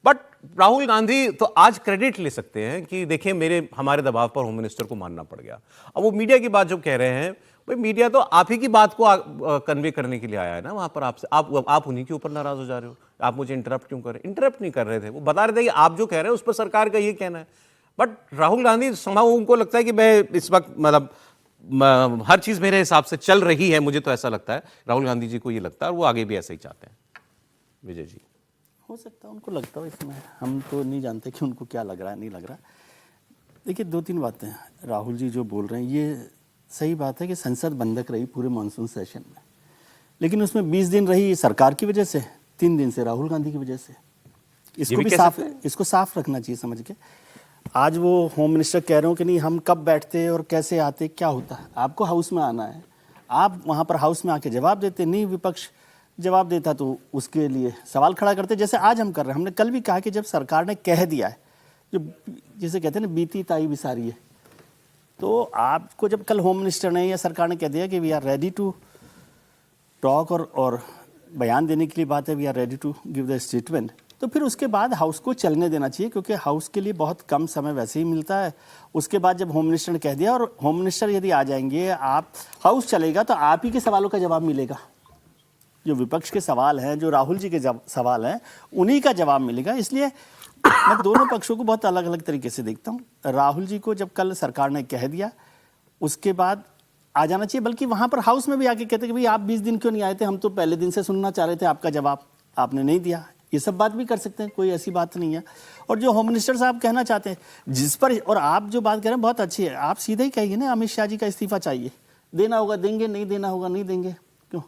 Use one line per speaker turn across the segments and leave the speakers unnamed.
But Rahul Gandhi तो आज credit ले सकते हैं कि देखिए हमारे दबाव पर होम मिनिस्टर को मानना पड़ गया। अब वो मीडिया की बात जो कह रहे हैं, भाई मीडिया तो आप ही की बात को कन्वे करने के लिए आया है ना वहां पर। आपसे आप उन्हीं के ऊपर नाराज हो जा रहे हो। आप मुझे इंटरप्ट क्यों कर रहे? इंटरप्ट नहीं कर रहे थे, वो बता रहे थे कि आप जो कह रहे हैं उस पर सरकार का ये कहना है। बट राहुल गांधी समाव उनको लगता है कि मैं इस वक्त मतलब हर चीज मेरे हिसाब से चल रही है। मुझे तो ऐसा लगता है, राहुल गांधी जी को ये लगता है और वो आगे भी ऐसा ही चाहते हैं। विजय जी,
हो सकता है उनको लगता हो, इसमें हम तो नहीं जानते कि उनको क्या लग रहा है नहीं लग रहा। देखिए, दो तीन बातें हैं। राहुल जी जो बोल रहे हैं ये सही बात है कि संसद बंधक रही पूरे मानसून सेशन में, लेकिन उसमें 20 दिन रही सरकार की वजह से, 3 दिन से राहुल गांधी की वजह से। इसको साफ रखना चाहिए समझ के। आज वो होम मिनिस्टर कह रहे हो कि नहीं हम कब बैठते और कैसे आते, क्या होता है, आपको हाउस में आना है, आप वहाँ पर हाउस में आके जवाब देते। नहीं विपक्ष जवाब देता तो उसके लिए सवाल खड़ा करते, जैसे आज हम कर रहे हैं। हमने कल भी कहा कि जब सरकार ने कह दिया है, जो जिसे कहते हैं ना बीती ताई बिसारी है, तो आपको जब कल होम मिनिस्टर ने या सरकार ने कह दिया कि we are ready to talk और बयान देने के लिए बात है, we are ready to give the statement, तो फिर उसके बाद हाउस को चलने देना चाहिए, क्योंकि हाउस के लिए बहुत कम समय वैसे ही मिलता है। उसके बाद जब होम मिनिस्टर ने कह दिया, और होम मिनिस्टर यदि आ जाएंगे, आप हाउस चलेगा तो आप ही के सवालों का जवाब मिलेगा। जो विपक्ष के सवाल हैं, जो राहुल जी के सवाल हैं, उन्हीं का जवाब मिलेगा। इसलिए मैं दोनों पक्षों को बहुत अलग अलग तरीके से देखता हूँ। राहुल जी को जब कल सरकार ने कह दिया उसके बाद आ जाना चाहिए, बल्कि वहाँ पर हाउस में भी आके कहते कि भाई आप 20 दिन क्यों नहीं आए थे, हम तो पहले दिन से सुनना चाह रहे थे आपका जवाब, आपने नहीं दिया। ये सब बात भी कर सकते हैं, कोई ऐसी बात नहीं है। और जो होम मिनिस्टर साहब कहना चाहते हैं जिस पर, और आप जो बात कह रहे हैं बहुत अच्छी है, आप सीधे ही कहिए ना अमित शाह जी का इस्तीफा चाहिए, देना होगा देंगे, नहीं देना होगा नहीं देंगे। क्यों,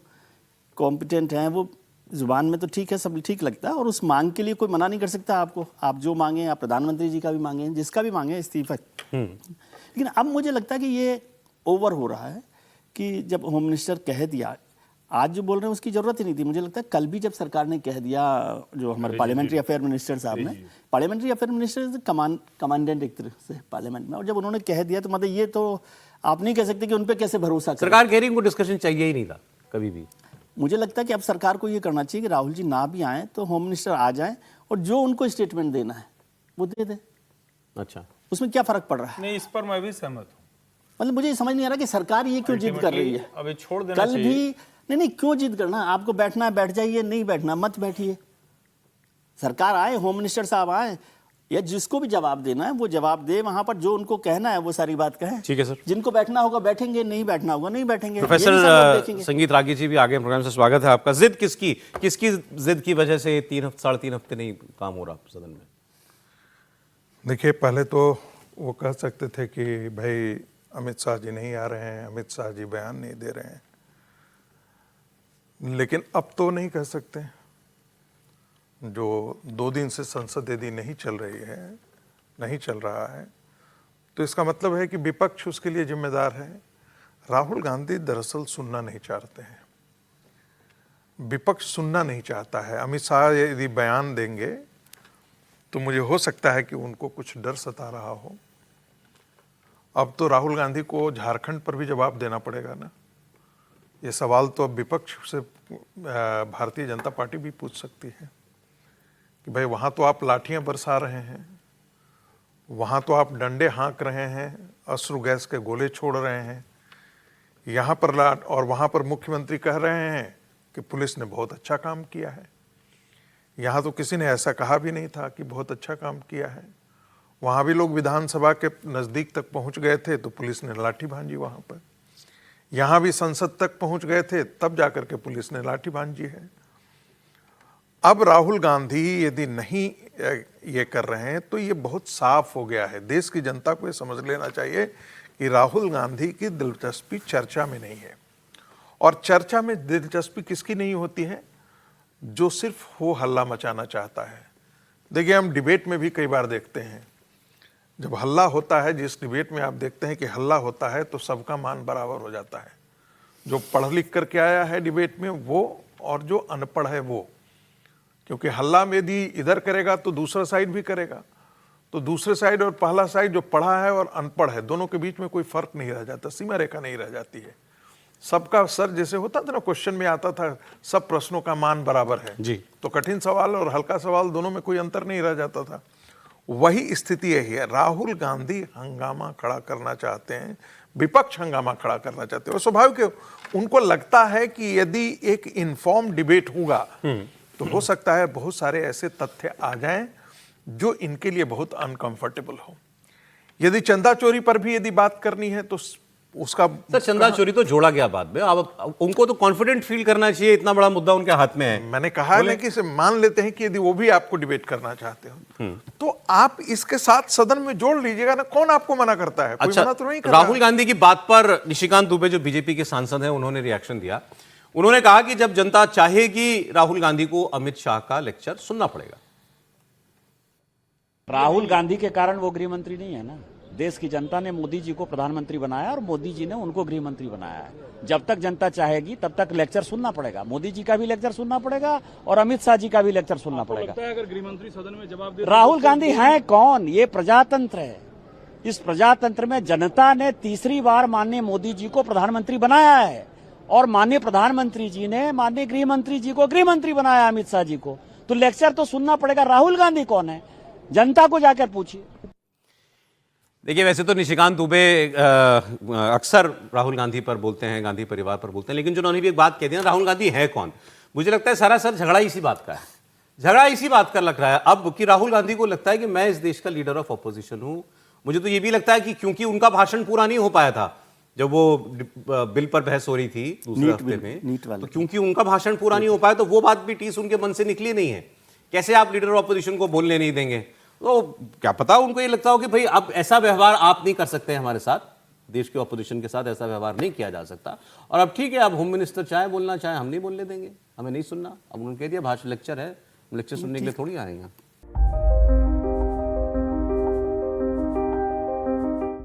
कॉम्पिटेंट हैं वो, जुबान में तो ठीक है, सब ठीक लगता है, और उस मांग के लिए कोई मना नहीं कर सकता आपको। आप जो मांगे, आप प्रधानमंत्री जी का भी मांगे, जिसका भी मांगे इस्तीफा। लेकिन अब मुझे लगता है कि ये ओवर हो रहा है कि जब होम मिनिस्टर कह दिया, आज जो बोल रहे हैं उसकी जरूरत ही नहीं थी। मुझे लगता है कल भी जब सरकार ने कह दिया, जो हमारे पार्लियामेंट्री अफेयर मिनिस्टर साहब ने, पार्लियामेंट्री अफेयर मिनिस्टर कमांडेंट एक तरह से पार्लियामेंट में, और जब उन्होंने कह दिया तो मतलब ये तो आप नहीं कह सकते कि उन पर कैसे भरोसा करें।
सरकार कह रही है उनको डिस्कशन चाहिए ही नहीं था कभी भी।
मुझे लगता है कि अब सरकार को ये करना चाहिए कि राहुल जी ना भी आए तो होम मिनिस्टर आ जाएं, और जो उनको स्टेटमेंट देना है वो दे दे।
अच्छा,
उसमें क्या फर्क पड़ रहा है?
नहीं, इस पर मैं भी सहमत हूँ।
मतलब मुझे समझ नहीं आ रहा कि सरकार ये क्यों जिद कर रही है।
अभी छोड़ देना
कल
चाहिए।
भी नहीं क्यों जिद करना, आपको बैठना है बैठ जाइए, नहीं बैठना मत बैठिए। सरकार आए, होम मिनिस्टर साहब आए, या जिसको भी जवाब देना है वो जवाब दे, वहां पर जो उनको कहना है वो सारी बात कहें।
ठीक है सर।
जिनको बैठना होगा बैठेंगे, नहीं बैठना होगा नहीं बैठेंगे।
प्रोफेसर संगीत रागी जी भी आगे प्रोग्राम से स्वागत है आपका। जिद किसकी जिद की वजह से 3-3.5 हफ्ते नहीं काम हो रहा सदन में?
देखिए, पहले तो वो कह सकते थे कि भाई अमित शाह जी नहीं आ रहे हैं, अमित शाह जी बयान नहीं दे रहे हैं, लेकिन अब तो नहीं कह सकते। जो 2 दिन से संसद यदि नहीं चल रही है, नहीं चल रहा है, तो इसका मतलब है कि विपक्ष उसके लिए जिम्मेदार है। राहुल गांधी दरअसल सुनना नहीं चाहते हैं, विपक्ष सुनना नहीं चाहता है। अमित शाह यदि बयान देंगे तो मुझे हो सकता है कि उनको कुछ डर सता रहा हो। अब तो राहुल गांधी को झारखंड पर भी जवाब देना पड़ेगा ना। ये सवाल तो अब विपक्ष से भारतीय जनता पार्टी भी पूछ सकती है कि भाई वहाँ तो आप लाठियाँ बरसा रहे हैं, वहाँ तो आप डंडे हाँक रहे हैं, अश्रु गैस के गोले छोड़ रहे हैं, यहाँ पर और वहाँ पर मुख्यमंत्री कह रहे हैं कि पुलिस ने बहुत अच्छा काम किया है। यहाँ तो किसी ने ऐसा कहा भी नहीं था कि बहुत अच्छा काम किया है। वहाँ भी लोग विधानसभा के नज़दीक तक पहुँच गए थे तो पुलिस ने लाठी भांजी वहाँ पर। यहाँ भी संसद तक पहुँच गए थे तब जाकर के पुलिस ने लाठी भांजी है। अब राहुल गांधी यदि नहीं ये कर रहे हैं तो ये बहुत साफ हो गया है। देश की जनता को ये समझ लेना चाहिए कि राहुल गांधी की दिलचस्पी चर्चा में नहीं है। और चर्चा में दिलचस्पी किसकी नहीं होती है? जो सिर्फ हो हल्ला मचाना चाहता है। देखिए, हम डिबेट में भी कई बार देखते हैं, जब हल्ला होता है, जिस डिबेट में आप देखते हैं कि हल्ला होता है तो सबका मान बराबर हो जाता है। जो पढ़ लिख करके आया है डिबेट में वो, और जो अनपढ़ है वो। क्योंकि हल्ला में यदि इधर करेगा तो दूसरा साइड भी करेगा, तो दूसरे साइड और पहला साइड जो पढ़ा है और अनपढ़ है दोनों के बीच में कोई फर्क नहीं रह जाता, सीमा रेखा नहीं रह जाती है। सबका सर जैसे होता था ना, क्वेश्चन में आता था सब प्रश्नों का मान बराबर है
जी।
तो कठिन सवाल और हल्का सवाल दोनों में कोई अंतर नहीं रह जाता था। वही स्थिति यही है। राहुल गांधी हंगामा खड़ा करना चाहते हैं, विपक्ष हंगामा खड़ा करना चाहते हैं, और स्वाभाविक है उनको लगता है कि यदि एक इन्फॉर्म डिबेट होगा तो हो सकता है बहुत सारे ऐसे तथ्य आ जाएं जो इनके लिए बहुत अनकंफर्टेबल हो। यदि चंदा चोरी पर भी यदि बात करनी है तो उसका
सर चंदा चोरी तो जोड़ा गया बाद में, अब उनको तो कॉन्फिडेंट फील करना चाहिए, इतना बड़ा मुद्दा उनके हाथ में है।
मैंने कहा है ना कि इसे मान लेते हैं कि यदि वो भी आपको डिबेट करना चाहते हो तो आप इसके साथ सदन में जोड़ लीजिएगा ना, कौन आपको मना करता है? कोई
अच्छा,
मना तो नहीं कर रहा।
राहुल गांधी की बात पर निशिकांत दुबे जो बीजेपी के सांसद हैं उन्होंने रिएक्शन दिया। उन्होंने कहा कि जब जनता चाहेगी राहुल गांधी को अमित शाह का लेक्चर सुनना पड़ेगा।
राहुल गांधी के कारण वो गृह मंत्री नहीं है ना। देश की जनता ने मोदी जी को प्रधानमंत्री बनाया और मोदी जी ने उनको गृह मंत्री बनाया है। जब तक जनता चाहेगी तब तक लेक्चर सुनना पड़ेगा। मोदी जी का भी लेक्चर सुनना पड़ेगा और अमित शाह जी का भी लेक्चर सुनना पड़ेगा।
अगर गृह मंत्री सदन में जवाब दे,
राहुल गांधी हैं कौन? ये प्रजातंत्र है। इस प्रजातंत्र में जनता ने तीसरी बार माननीय मोदी जी को प्रधानमंत्री बनाया है और माननीय प्रधानमंत्री जी ने माननीय गृह मंत्री जी को गृह मंत्री बनाया, अमित शाह जी को। तो लेक्चर तो सुनना पड़ेगा। राहुल गांधी कौन है? जनता को जाकर पूछिए।
देखिए, वैसे तो निशिकांत दुबे अक्सर राहुल गांधी पर बोलते हैं, गांधी परिवार पर बोलते हैं, लेकिन जो उन्होंने भी एक बात कह दी ना, राहुल गांधी है कौन, मुझे लगता है सारा सर झगड़ा इसी बात का है। झगड़ा इसी बात का लग रहा है अब कि राहुल गांधी को लगता है कि मैं इस देश का लीडर ऑफ ऑपोजिशन हूं। मुझे तो ये भी लगता है कि क्योंकि उनका भाषण पूरा नहीं हो पाया था जब वो बिल पर बहस हो रही थी दूसरे हफ्ते में, तो क्योंकि उनका भाषण पूरा नहीं हो पाया तो वो बात भी टीस उनके मन से निकली नहीं है। कैसे आप लीडर ऑफ ऑपोजिशन को बोलने नहीं देंगे? तो क्या पता उनको ये लगता हो कि भाई अब ऐसा व्यवहार आप नहीं कर सकते हमारे साथ, देश के ऑपोजिशन के साथ ऐसा व्यवहार नहीं किया जा सकता, और अब ठीक है, अब होम मिनिस्टर चाहे बोलना चाहे हम नहीं बोलने देंगे, हमें नहीं सुनना। अब उन्होंने कह दिया भाषण लेक्चर है, लेक्चर सुनने के लिए थोड़ी आएंगे।